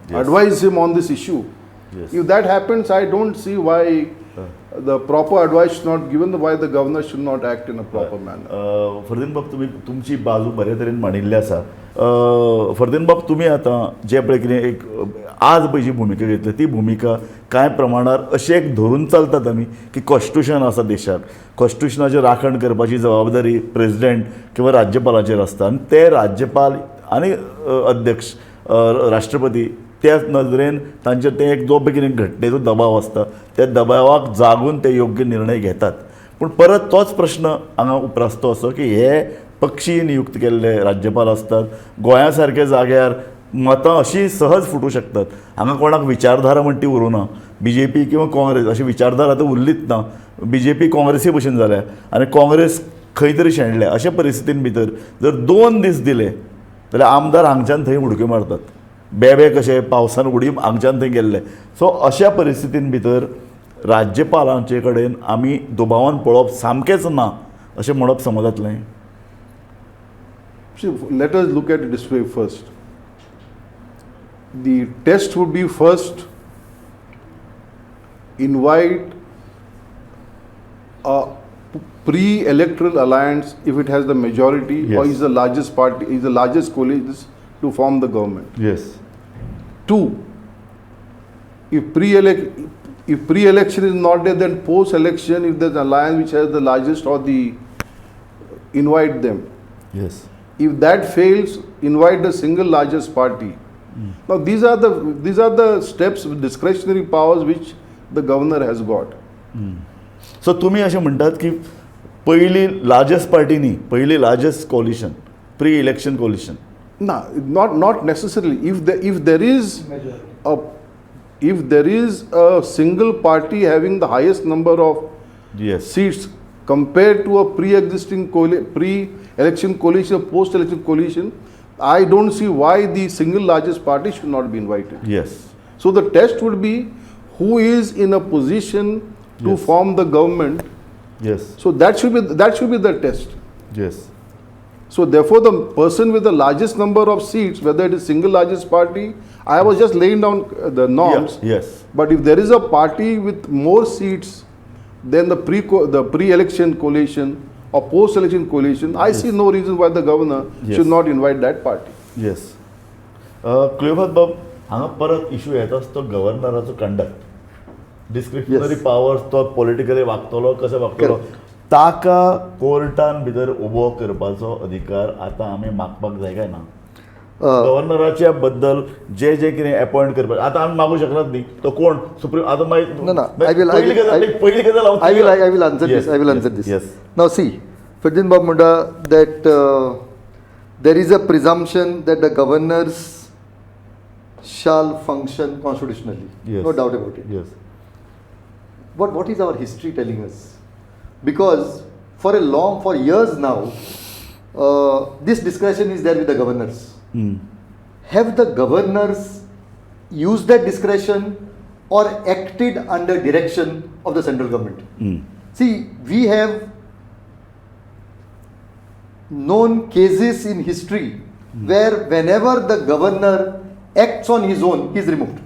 advise him on this issue. If that happens, I don't see why the proper advice should not given, why the governor should not act in a proper manner.
फर्देन बाब, तुम्ही तुमची बाजू बरे तरेन मांडिल्ली आसा. फर्देन बाब, तुम्ही आता जे प्रकारे एक आज पळय जी भुमिका घेतली, ती भुमिका कांय प्रमाणात अशें एक धरून चलतात आमी की कॉन्स्टिट्यूशन आसा देशाक, कॉन्स्टिट्यूशनाचें राखण करपाची जबाबदारी प्रेसिडेंट किंवा राज्यपालाचेर आसता, आनी ते राज्यपाल आनी अध्यक्ष राष्ट्रपती त्या नदरेन तांचे ते एक जो बेगीन घटनेचो दबाव आसता, त्या दबावाक जागून ते योग्य निर्णय घेतात. पूण परत तोच प्रश्न हांगा उप्रासतो असो की हे पक्षी नियुक्त केल्ले राज्यपाल असतात, गोंया सारक्या जाग्यार मतां अशी सहज फुटू शकतात. हांगा कोणाक विचारधारा म्हणटा ती उरूना, BJP किंवा काँग्रेस अशी विचारधारा आतां उरलीच ना. BJP काँग्रेसी भशेन जाल्या आनी काँग्रेस खंय तरी शेणल्या. अशा परिस्थितीन भितर जर 2 दीस दिले जाल्यार आमदार हांगच्यान थंय उडक्यो मारतात, बेबे कशे पावसान उडी हांगच्यान थंय गेल्ले. सो अशा परिस्थितीन भितर राज्यपालांचे कडेन आमी दुबावान पळोवप सामकेंच ना अशें म्हणप समजतलें.
Let us look at it this way first. The test would be first invite a pre-electoral alliance if it has the majority or is the largest party, is the largest coalition to form the government. 2, if pre-election is not there, then post-election, if there's an alliance which has the largest or invite them. If that fails, invite the single largest party. Now these are the steps with discretionary powers which the governor has got.
सो तुमी अशें म्हणटात की पयली largest party न्ही, पयली largest coalition, pre election coalition.
No, not necessarily. If there is a single party having the highest number of seats compared to a pre-existing pre-election coalition, post-election coalition, I don't see why the single largest party should not be invited. So the test would be who is in a position to form the government
Yes.
So that should be the test.
Yes.
So therefore, the person with the largest number of seats, whether it is single largest party, I was just laying down the norms.
Yes.
But if there is a party with more seats than the pre-election coalition or post-election coalition, I see no reason why the governor should not invite that party.
Yes. क्लियोफात बाब हांगा परत issue येता तो गव्हर्नराचो conduct discretionary powers तो politically वागतलो कशें वागतलो ताका कोर्टान भितर उबो करपाचो अधिकार आतां आमी मागपाक जाय काय ना गव्हर्नराच्या बद्दल जे कितें अपॉइंट करपाचें आतां आमी मागूं शकनात न्ही तो कोण सुप्रीम आतां पहिली गजाल
I will answer this.
Yes.
Now see, Ferdinand Bob Munda, that there is a presumption that the governors shall function constitutionally.
Yes.
No doubt about it.
Yes.
What is our history telling us? Because for years now, this discretion is there with the governors. Have the governors used that discretion or acted under direction of the central government? See, we have known cases in history where whenever the governor acts on his own, he is removed.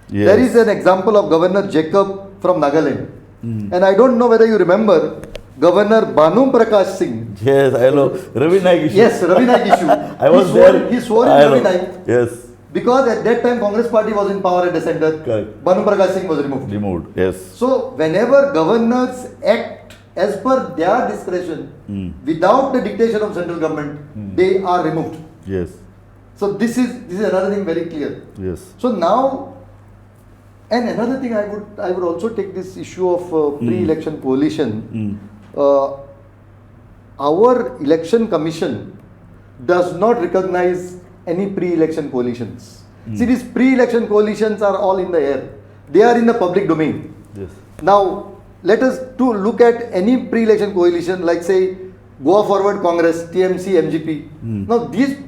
Yes.
There is an example of Governor Jacob from Nagaland. And I don't know whether you remember Governor Banu Prakash Singh.
Yes, I know. Ravi Naik issue.
Yes, Ravi Naik issue.
I was there.
He swore in
I
Ravi
know.
Naik.
Yes.
Because at that time Congress party was in power at the center.
Correct.
Banu Prakash Singh was removed.
Removed. Yes.
So whenever governors act as per their discretion, without the dictation of central government, they are removed.
Yes.
So this is another thing very clear.
Yes.
So now, and another thing I would also take this issue of pre-election coalition. Our election commission does not recognize any pre-election coalitions. See, these pre-election coalitions are all in the air. They are in the public domain.
Yes.
Now, let us look at any pre-election coalition, like say Goa Forward Congress, TMC, MGP. Now,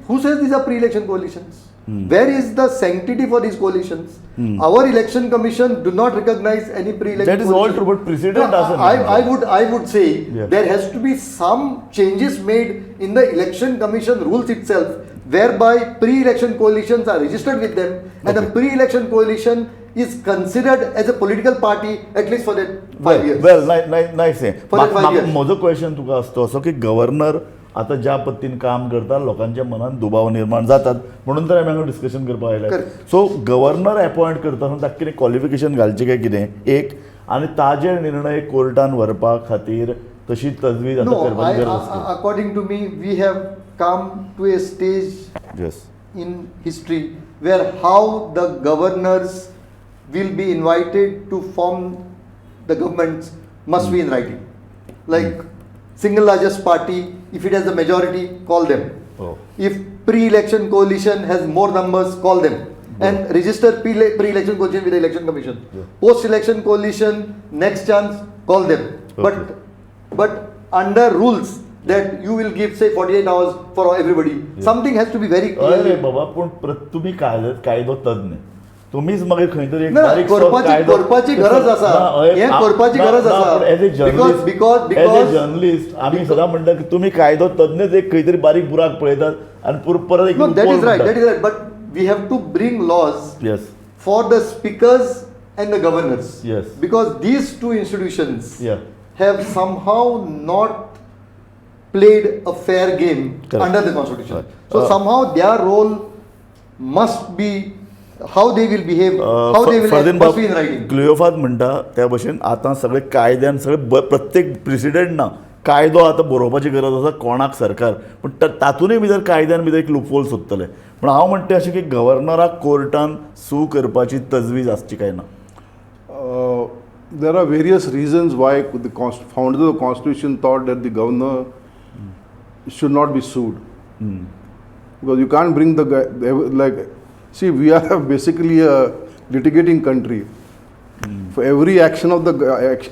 who says these are pre-election coalitions? Where is the sanctity for these coalitions? Our election commission do not recognize any pre-election.
That is all true, but precedent doesn't.
I would say there has to be some changes made in the election commission rules itself, whereby pre-election coalitions are registered with them, and the pre-election coalition is considered as a political party at least for that 5 years.
Well, nice.
For that 5 years.
म्हजो question तुका असतो असो की governor आता ज्या पद्दतीन काम करता लोकांच्या मनात दुबाव निर्माण जातात म्हणून तर आमी डिस्कशन करपाक आयले. सो गव्हर्नर अपॉइंट करतना ताका कितें क्वॉलिफिकेशन घालचें काय कितें एक आनी ताजे निर्णय कोर्टान व्हरपा खातीर तशी तजवीज आता करपाची गरज आसता.
According to me, we have come to a stage in history where how the governors will be invited to form the governments must be in writing. Like single largest party, if it has the majority, call them. If pre-election coalition has more numbers, call them. And register pre-election coalition with the election commission. Post-election coalition, next chance, call them. But under rules that you will give say 48 hours for everybody. Something has to be very clear.
अरे बाबा पण तुम्ही कायदो तज्ञ तुम्हीच मागीर खंय तरी
करपाची गरज आसा. हे करपाची गरज आसा.
एज ए जर्नलिस्ट आमी सदां म्हणटा की तुम्ही कायदो तज्ञच एक खंय तरी बारीक बुराक पळयतात आणि परत एक
that is right. But we have to bring laws for the speakers and the governors.
Yes.
Because these two institutions have somehow not played a fair game under the constitution. So somehow their role must be how they will behave, how they will act must be in writing.
क्लियोफात म्हणटा त्या भशेन आतां सगळे कायद्यान सगळे प्रत्येक president ना कायदो आतां बरोवपाची गरज आसा कोणाक सरकार पूण तातूंतय भितर कायद्यान भितर एक लूपहोल सोदतले पूण हांव म्हणटा अशें की गव्हर्नराक कोर्टान सू करपाची तजवीज आसची काय ना.
There are various reasons why the founders of the constitution thought that the governor should not be sued. Because you can't bring the guy, see, we are basically a litigating country. For every action of the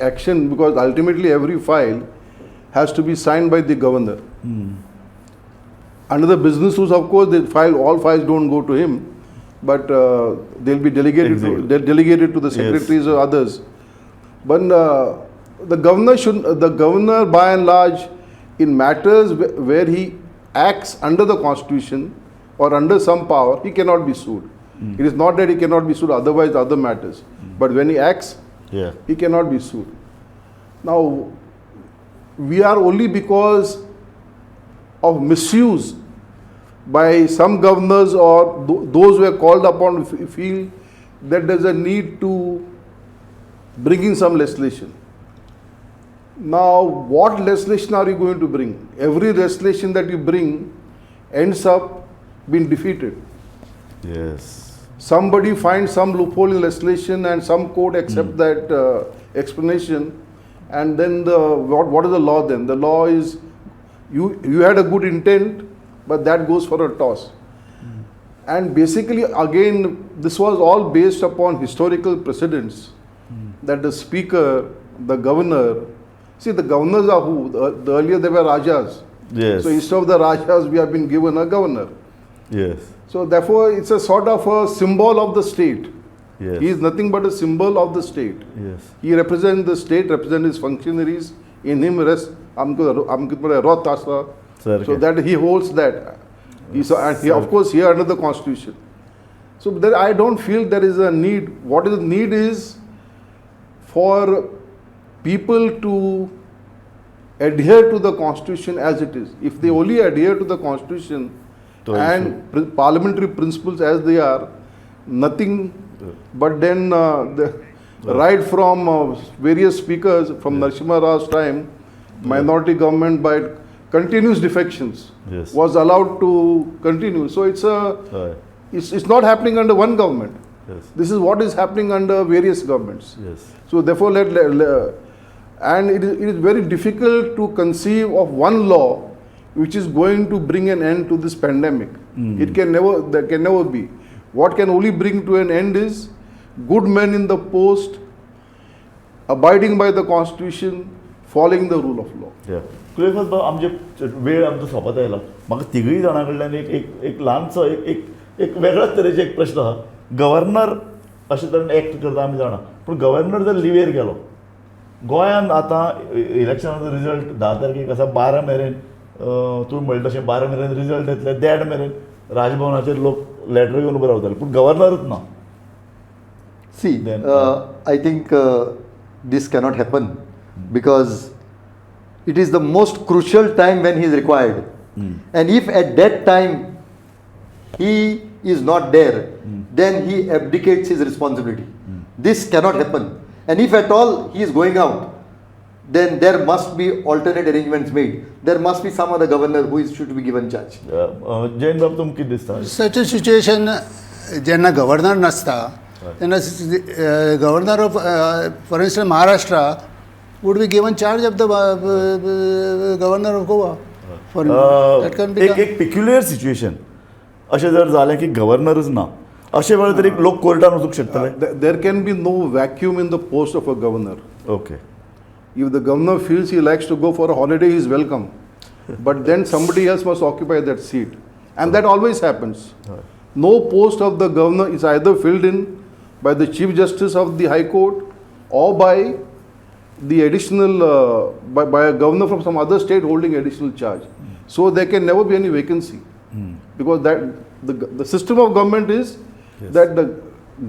action, because ultimately every file has to be signed by the governor. Under the business rules, of course, all files don't go to him, but they'll be delegated to the secretaries or others. But the governor by and large, in matters where he acts under the constitution or under some power, he cannot be sued. It is not that he cannot be sued otherwise other matters, but when he acts, he cannot be sued. Now, we are only because of misuse by some governors or those who are called upon to feel that there is a need to bring in some legislation. Now, what legislation are you going to bring? Every legislation that you bring ends up being defeated.
Yes.
Somebody finds some loophole in legislation and some court accept that explanation, and then what is the law then? The law is you had a good intent, but that goes for a toss. And basically, again, this was all based upon historical precedents that the speaker, the governor, see, the governors are who? The earlier they were Rajas.
Yes.
So instead of the Rajas, we have been given a governor.
Yes.
So therefore, it's a sort of a symbol of the state.
Yes.
He is nothing but a symbol of the state.
Yes.
He represents the state, represents his functionaries. In him rests Roth Asra. So that he holds that. And he, of course, here under the constitution. So there, I don't feel there is a need. What is the need is for people to adhere to the constitution as it is. If they only adhere to the constitution and parliamentary principles as they are, nothing but then right from various speakers from Narasimha Rao's time, minority government by continuous defections was allowed to continue. So it's not happening under one government.
Yes.
This is what is happening under various governments.
Yes.
So therefore, and it is very difficult to conceive of one law which is going to bring an end to this pandemic. It can never, there can never be. What can only bring to an end is good men in the post, abiding by the constitution, following the rule of law.
कुलेखत भाऊ आमचे वेळ आमचो सोंपत आयला म्हाका तिगूय जाणां कडल्यान एक ल्हानसो एक वेगळ्याच तरेचो एक प्रश्न आहा गव्हर्नर अशे तरेन एक्ट करता आमी जाणा पूण गव्हर्नर जर लिवेर गेलो गोंयांत आतां इलेक्शनाचो रिजल्ट 10 तारखेक आसा 12 मेरेन तुमी म्हणटा तशें 12 मेरेन रिजल्ट येतले 1.5 मेरेन राजभवनाचेर लोक लेटर घेवन उबे रावतले पूण गव्हर्नरूच ना.
See, I think this cannot happen because it is the most crucial time when he is required. And if at that time he is not there, then he abdicates his responsibility. This cannot happen. And if at all he is going out, then there must be alternate arrangements made. There must be some other governor who should be given charge.
Jain बाब तुमकां कितें दिसता?
Such a situation, जेन्ना governor नसता तेन्ना governor of for instance Maharashtra would be given charge of the governor of Goa. For that can be
एक peculiar situation अशें जर जालें की गव्हर्नरच ना अशे वेळार तरी लोक कोर्टान वचूंक शकतले.
There can be no vacuum in the post of a governor.
Okay.
If the governor feels he likes to go for a holiday, he is welcome. But then somebody else must occupy that seat. And that always happens. No post of the governor is either filled in by the Chief Justice of the High Court or by the additional, by a governor from some other state holding additional charge. So there can never be any vacancy. Because that the system of government is that the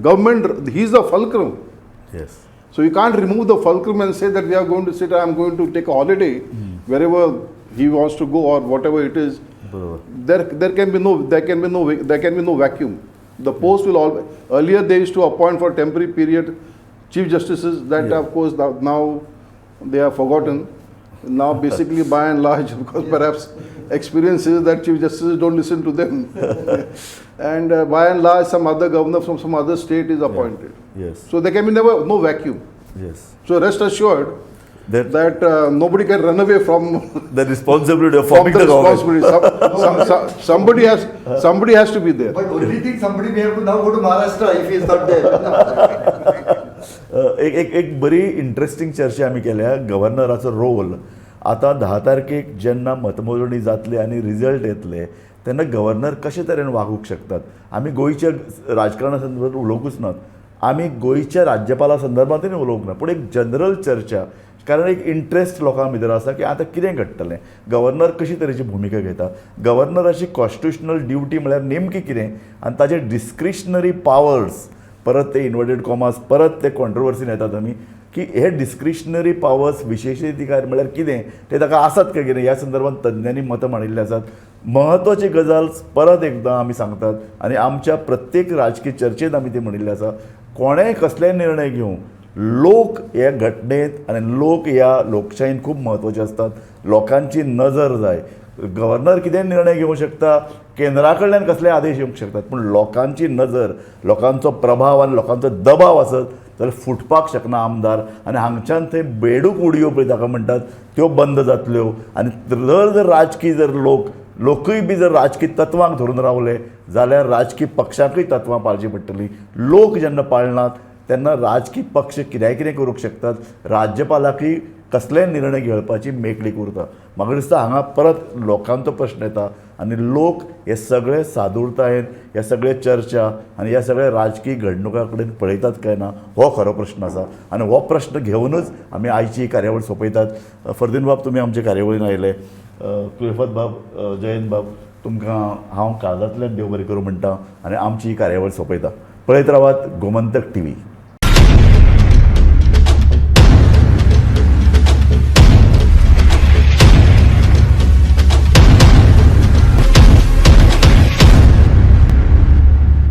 government, he is the fulcrum.
Yes.
So you can't remove the fulcrum and say that we are going to sit, I am going to take a holiday wherever he wants to go or whatever it is. There can be no vacuum. The post will always, earlier they used to appoint for temporary period chief justices, that of course now they are forgotten. Now basically by and large, because perhaps experience is that chief justices don't listen to them. And by and large some other governor from some other state is appointed.
Yes.
So there can be no vacuum.
Yes.
So rest assured that nobody can run away from
the responsibility of
from
forming the
responsibility. Somebody has to be there.
But only thing somebody may have to now go to Maharashtra if he is not there.
एक बरी interesting चर्चा आमी केल्या गव्हर्नराचो role. आता 10 तारखेक जेन्ना मतमोजणी जातली आनी रिजल्ट येतले तेन्ना गव्हर्नर कशे तरेन वागूंक शकतात. आमी गोंयच्या राजकारणा संदर्भात उलोवंकूच नात, आमी गोंयच्या राज्यपाला संदर्भांतूय उलोवंक ना, पूण एक जनरल चर्चा कारण एक इंट्रस्ट लोकां भितर आसा की आतां कितें घडटलें, गव्हर्नर कशी तरेची भुमिका घेता, गव्हर्नराची कॉन्स्टिट्युशनल ड्युटी म्हळ्यार नेमकी कितें आनी ताचे डिस्क्रिशनरी पावर्स, परत ते इन्वर्टेड कॉमास परत ते कॉन्ट्रोवर्सीन येतात आमी की हे डिस्क्रिशनरी पावर्स विशेषाधिकार म्हळ्यार कितें ते ताका आसात काय कितें, ह्या संदर्भात तज्ञांनी मतां मांडिल्लीं आसात. महत्वाची गजाल परत एकदां आमी सांगतात आनी आमच्या प्रत्येक राजकीय चर्चेंत आमी ती म्हणिल्लें आसा, कोणेंय कसलेय निर्णय घेवं, लोक ह्या घटनेंत आनी लोक ह्या लोकशायेन खूब महत्वाचे असतात. लोकांची नजर जाय. गव्हर्नर कितें निर्णय घेवंक शकता, केंद्रा कडल्यान कसले आदेश येवंक शकतात, पूण लोकांची नजर, लोकांचो प्रभाव आनी लोकांचो दबाव आसत जाल्यार फुटपाक शकना आमदार. आनी हांगच्यान थंय बेडूक उडयो पळय ताका म्हणटात त्यो बंद जातल्यो. आनी जर राजकीय जर लोकूय बी जर राजकीय तत्वांक धरून रावले जाल्यार राजकीय पक्षांकूय तत्वां पाळची पडटलीं. लोक जेन्ना पाळनात तेन्ना राजकीय पक्ष कितें करूंक शकतात, राज्यपालाकूय कसलेय निर्णय घेवपाची मेकळीक उरता. म्हाका दिसता हांगा परत लोकांचो प्रश्न येता आनी लोक हे सगळे सादूरतायेन ह्या सगळे चर्चा आनी ह्या सगळ्या राजकीय घडणुका कडेन पळयतात काय ना हो खरो प्रश्न आसा. आनी हो प्रश्न घेवनूच आमी आयची ही कार्यावळ सोंपयतात. फर्दीन बाब, तुमी आमचे कार्यावळीन आयले. कुलफत बाब, जयंत बाब, तुमकां हांव काळजांतल्यान देव बरें करूं म्हणटा आनी आमची ही कार्यावळ सोंपयता. पळयत रावात गोमंतक TV.